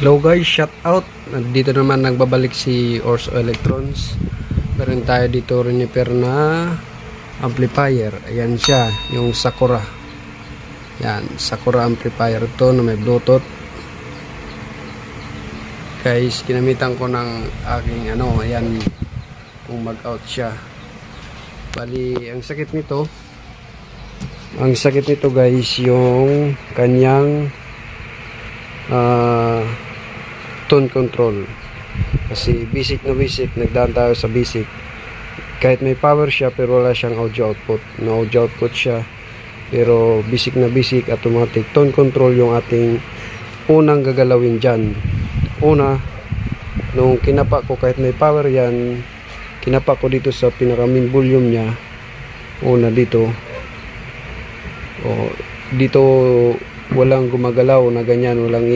Hello guys, shout out. Dito naman nagbabalik si Orso Electrons. Meron tayo dito repair na amplifier. Ayan siya, yung Sakura. Yan, Sakura amplifier to na may Bluetooth. Guys, kinamitan ko ng aking ayan, kung mag-out siya. Bali, ang sakit nito guys, yung kanyang tone control. Kasi basic na basic, nagdaan tayo sa basic. Kahit may power siya pero wala siyang audio output. No audio output siya pero basic na basic, automatic tone control yung ating unang gagalawin dyan. Una, nung kinapa ko, kahit may power yan, kinapa ko dito sa pinaka main volume nya. Una dito, dito walang gumagalaw na ganyan, walang